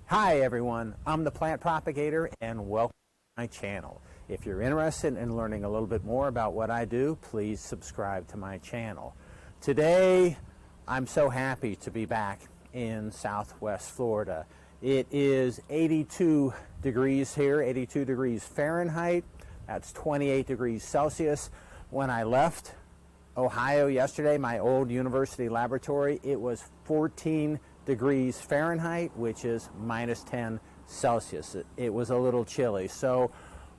Hi everyone, I'm the Plant Propagator and welcome to my channel. If you're interested in learning a little bit more about what I do, please subscribe to my channel. Today, I'm so happy to be back in Southwest Florida. It is 82 degrees here, 82 degrees Fahrenheit. That's 28 degrees Celsius. When I left Ohio yesterday, my old university laboratory, it was 14 degrees Fahrenheit, which is minus 10 Celsius. It was a little chilly. So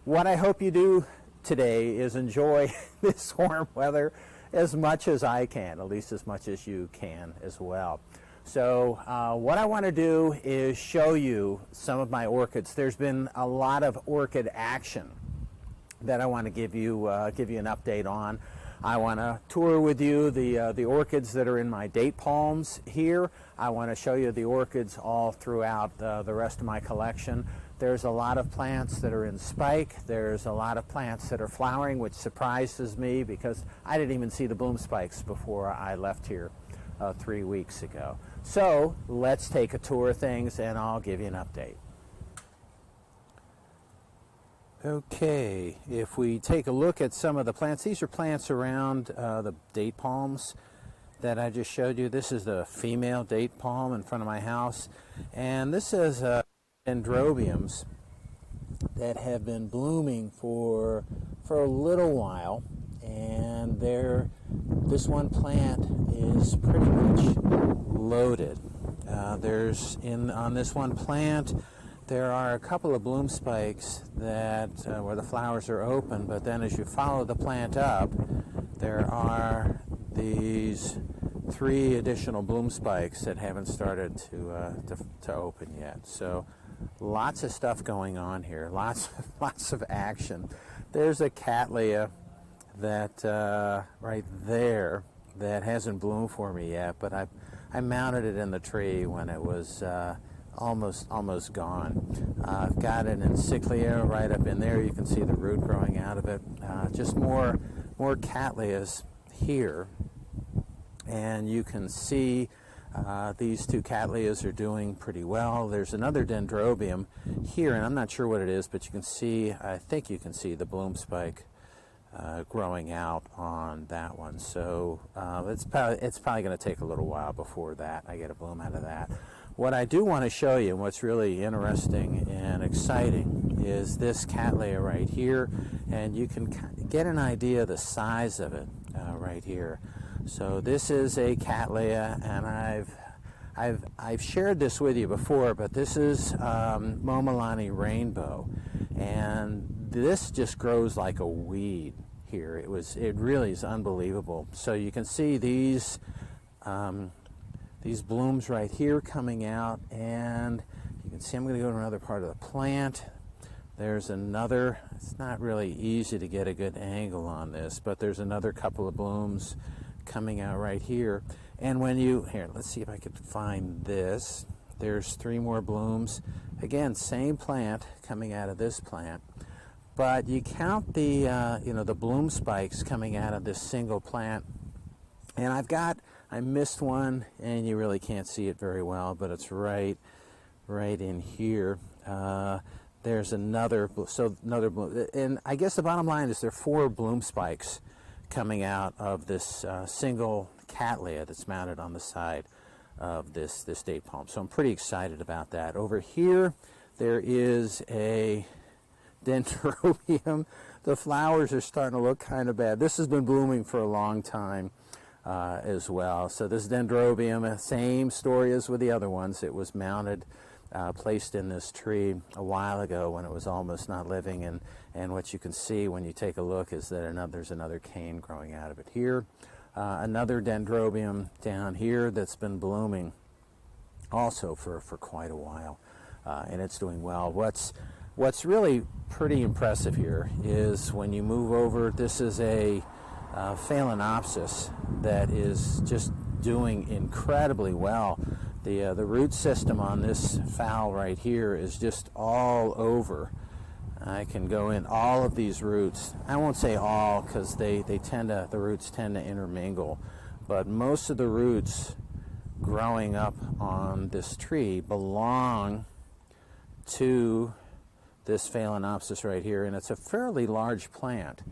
what I hope you do today is enjoy this warm weather as much as I can, at least as much as you can as well. So what I want to do is show you some of my orchids. There's been a lot of orchid action that I want to give you an update on. I want to tour with you the orchids that are in my date palms here. I want to show you the orchids all throughout the rest of my collection. There's a lot of plants that are in spike. There's a lot of plants that are flowering, which surprises me because I didn't even see the bloom spikes before I left here 3 weeks ago. So let's take a tour of things and I'll give you an update. Okay, if we take a look at some of the plants, these are plants around the date palms that I just showed you. This is the female date palm in front of my house, and this is Dendrobiums that have been blooming for a little while, and this one plant is pretty much loaded. On this one plant, there are a couple of bloom spikes that where the flowers are open, but then as you follow the plant up, there are these 3 additional bloom spikes that haven't started to open yet. So lots of stuff going on here, lots of action. There's a Cattleya that right there that hasn't bloomed for me yet, but I mounted it in the tree when it was almost gone. I've got an Encyclia right up in there. You can see the root growing out of it. Just more Cattleyas here, and you can see these 2 Cattleyas are doing pretty well. There's another Dendrobium here, and I'm not sure what it is, but you can see, I think you can see the bloom spike growing out on that one. So it's probably going to take a little while before that I get a bloom out of that. What I do want to show you, and what's really interesting and exciting, is this Cattleya right here, and you can get an idea of the size of it right here. So this is a Cattleya, and I've shared this with you before, but this is Milani Rainbow, and this just grows like a weed here. It really is unbelievable. So you can see these blooms right here coming out, and you can see I'm going to go to another part of the plant. There's another, it's not really easy to get a good angle on this, but there's another couple of blooms coming out right here. And here, let's see if I could find this. There's 3 more blooms. Again, same plant coming out of this plant. But you count the the bloom spikes coming out of this single plant, and I missed one, and you really can't see it very well, but it's right in here. There's another bloom, and I guess the bottom line is there are 4 bloom spikes coming out of this single Cattleya that's mounted on the side of this date palm. So I'm pretty excited about that. Over here, there is a Dendrobium. The flowers are starting to look kind of bad. This has been blooming for a long time as well. So this Dendrobium, same story as with the other ones. It was mounted, placed in this tree a while ago when it was almost not living, and what you can see when you take a look is that there's another cane growing out of it here. Another Dendrobium down here that's been blooming also for quite a while, and it's doing well. What's really pretty impressive here is when you move over, this is a Phalaenopsis that is just doing incredibly well. The root system on this phal right here is just all over. I can go in all of these roots. I won't say all because the roots tend to intermingle, but most of the roots growing up on this tree belong to this Phalaenopsis right here, and it's a fairly large plant.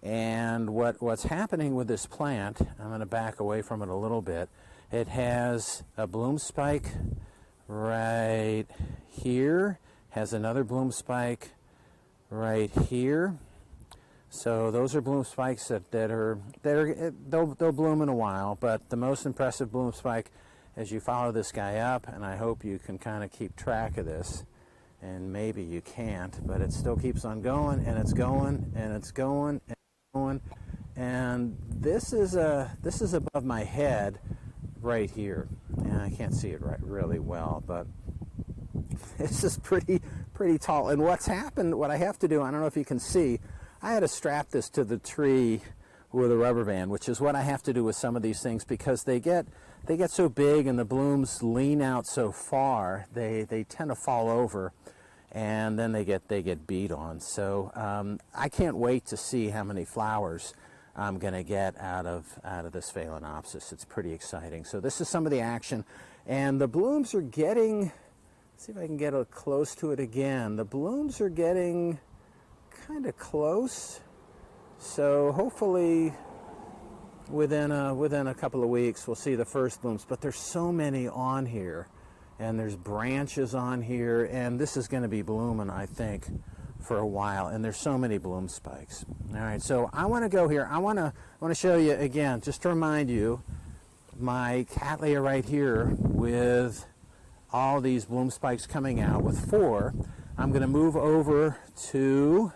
And what's happening with this plant, I'm going to back away from it a little bit. It has a bloom spike right here, has another bloom spike right here. So those are bloom spikes they'll bloom in a while, but the most impressive bloom spike, as you follow this guy up, and I hope you can kind of keep track of this, and maybe you can't, but it still keeps on going, and it's going, and it's going, and going, and this is above my head right here, and I can't see it really well, but this is pretty tall. And what's happened, what I have to do, I don't know if you can see, I had to strap this to the tree with a rubber band, which is what I have to do with some of these things, because they get so big and the blooms lean out so far, they tend to fall over, and then they get beat on. So I can't wait to see how many flowers I'm going to get out of this Phalaenopsis. It's pretty exciting. So this is some of the action, and the blooms are getting, let's see if I can get close to it again. The blooms are getting kind of close, so hopefully within a couple of weeks we'll see the first blooms. But there's so many on here, and there's branches on here, and this is going to be blooming, I think, for a while, and there's so many bloom spikes. All right, so I want to go here. I want to show you again, just to remind you, my Cattleya right here with all these bloom spikes coming out with 4. I'm going to move over to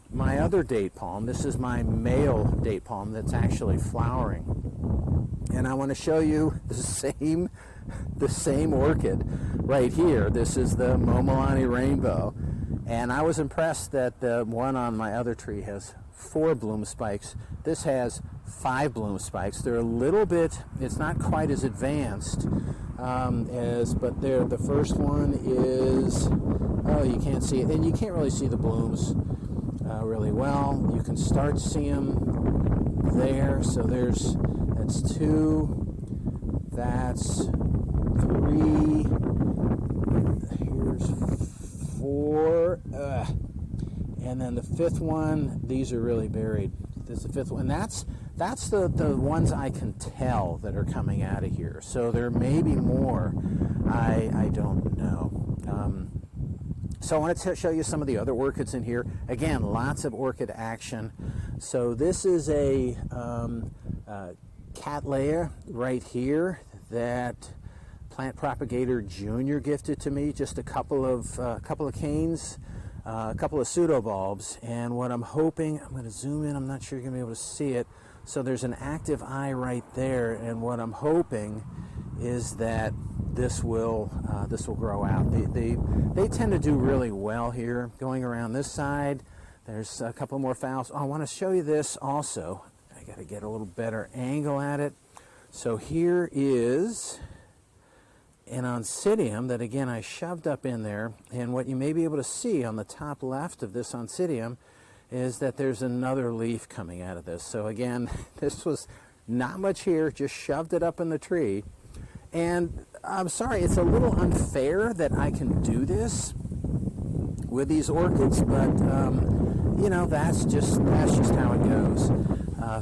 my other date palm. This is my male date palm that's actually flowering, and I want to show you the same orchid right here. This is the Milani Rainbow, and I was impressed that the one on my other tree has 4 bloom spikes. This has 5 bloom spikes. They're a little bit, it's not quite as advanced but the first one is, oh, you can't see it, and you can't really see the blooms really well. You can start to see them there. So that's 2, that's 3, here's 4, and then the 5th one, these are really buried. There's the 5th one. That's the ones I can tell that are coming out of here. So there may be more. I don't know. So I want to show you some of the other orchids in here. Again, lots of orchid action. So this is a Cattleya right here that Plant Propagator Jr. gifted to me. Just a couple of canes, a couple of pseudobulbs, and what I'm hoping, I'm going to zoom in. I'm not sure you're going to be able to see it. So there's an active eye right there, and what I'm hoping is that this will grow out. They tend to do really well here. Going around this side, there's a couple more phals. Oh, I want to show you this also. I got to get a little better angle at it. So here is an Oncidium that, again, I shoved up in there, and what you may be able to see on the top left of this Oncidium is that there's another leaf coming out of this. So again, this was not much here, just shoved it up in the tree. And I'm sorry, it's a little unfair that I can do this with these orchids, but you know, that's just how it goes.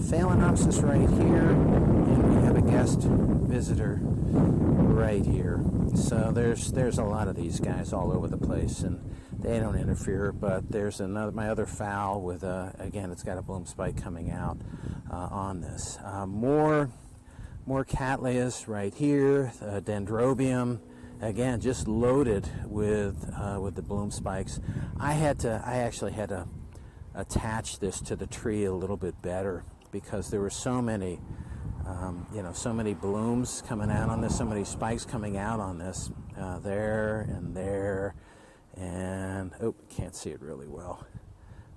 Phalaenopsis right here, and we have a guest visitor right here. So there's a lot of these guys all over the place, and they don't interfere. But there's my other phal with again, it's got a bloom spike coming out on this. More Cattleyas right here, Dendrobium, again just loaded with the bloom spikes. I actually had to attach this to the tree a little bit better because there were so many, so many blooms coming out on this, so many spikes coming out on this, there and there, and oh, can't see it really well,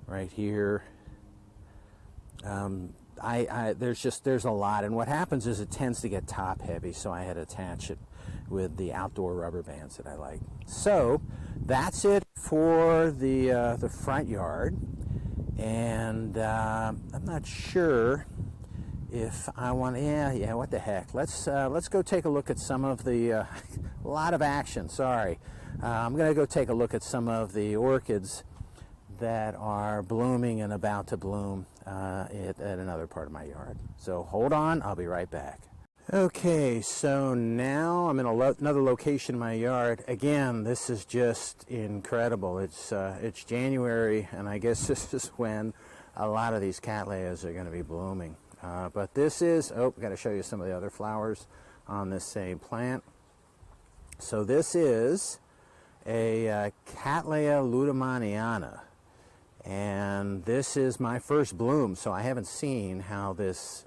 right here. There's a lot, and what happens is it tends to get top heavy, so I had to attach it with the outdoor rubber bands that I like. So that's it for the front yard, and I'm not sure if I want, yeah, what the heck. Let's go take a look at some of the, a lot of action, sorry. I'm going to go take a look at some of the orchids that are blooming and about to bloom at another part of my yard. So hold on, I'll be right back. Okay, so now I'm in another location in my yard. Again, this is just incredible. It's January, and I guess this is when a lot of these cattleyas are going to be blooming. But this is, I've got to show you some of the other flowers on this same plant. So this is a Cattleya Ludamaniana, and this is my first bloom, so I haven't seen how this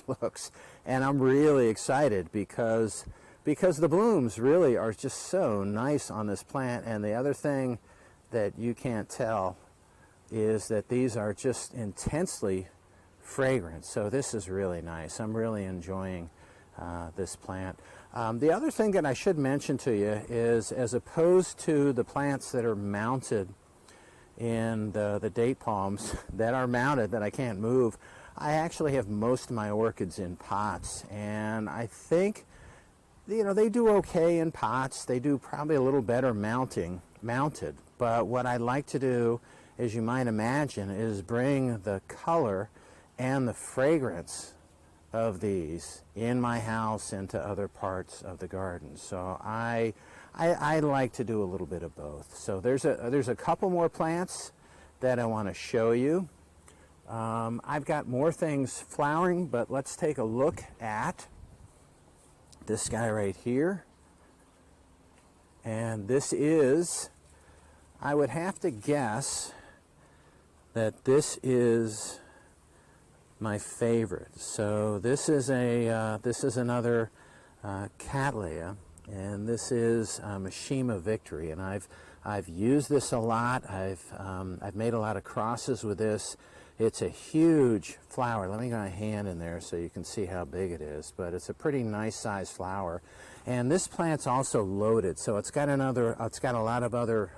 looks, and I'm really excited because the blooms really are just so nice on this plant. And the other thing that you can't tell is that these are just intensely fragrant. So this is really nice. I'm really enjoying this plant. The other thing that I should mention to you is, as opposed to the plants that are mounted in the date palms that are mounted that I can't move, I actually have most of my orchids in pots, and I think, you know, they do okay in pots. They do probably a little better mounted. But what I like to do, as you might imagine, is bring the color and the fragrance of these in my house into other parts of the garden. So I like to do a little bit of both. So there's a couple more plants that I want to show you. I've got more things flowering, but let's take a look at this guy right here. And this is, I would have to guess that this is my favorite. So this is another Cattleya, and this is Mashima Victory, and I've used this a lot. I've made a lot of crosses with this. It's a huge flower. Let me get my hand in there so you can see how big it is, but it's a pretty nice sized flower. And this plant's also loaded, so it's got a lot of other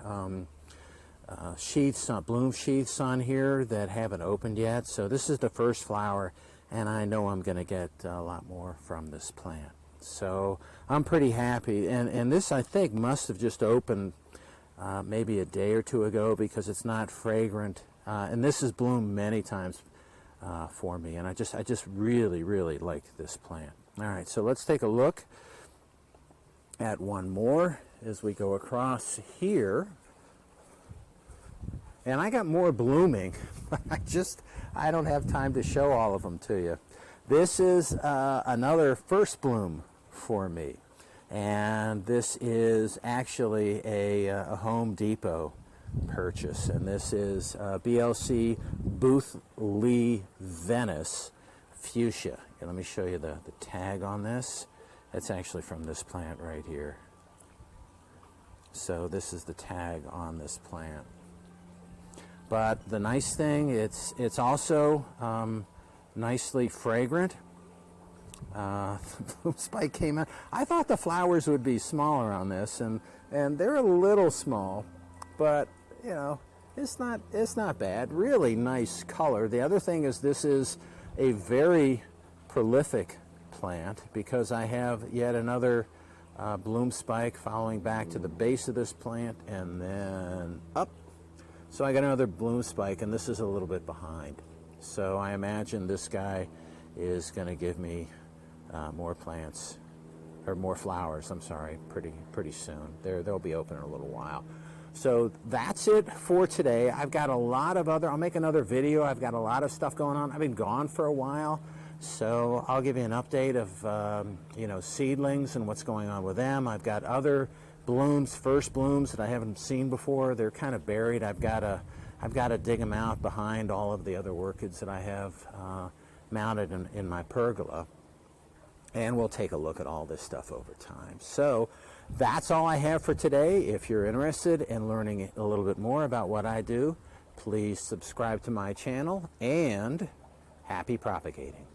sheaths, bloom sheaths on here that haven't opened yet. So this is the first flower, and I know I'm going to get a lot more from this plant. So I'm pretty happy. And this, I think, must have just opened maybe a day or two ago, because it's not fragrant. And this has bloomed many times for me, and I just really, really like this plant. All right, so let's take a look at one more as we go across here. And I got more blooming, but I don't have time to show all of them to you. This is another first bloom for me, and this is actually a Home Depot purchase, and this is BLC Booth Lee Venice Fuchsia. And let me show you the tag on this. It's actually from this plant right here. So this is the tag on this plant. But the nice thing, it's also nicely fragrant. The bloom spike came out. I thought the flowers would be smaller on this, and they're a little small, but you know, it's not bad. Really nice color. The other thing is, this is a very prolific plant, because I have yet another bloom spike following back to the base of this plant and then up. So I got another bloom spike, and this is a little bit behind. So I imagine this guy is going to give me more plants, or more flowers, I'm sorry, pretty soon. They'll be open in a little while. So that's it for today. I've got a lot of I'll make another video. I've got a lot of stuff going on. I've been gone for a while, so I'll give you an update of you know, seedlings and what's going on with them. I've got other blooms, first blooms that I haven't seen before. They're kind of buried. I've got to dig them out behind all of the other orchids that I have mounted in my pergola. And we'll take a look at all this stuff over time. So that's all I have for today. If you're interested in learning a little bit more about what I do, please subscribe to my channel, and happy propagating.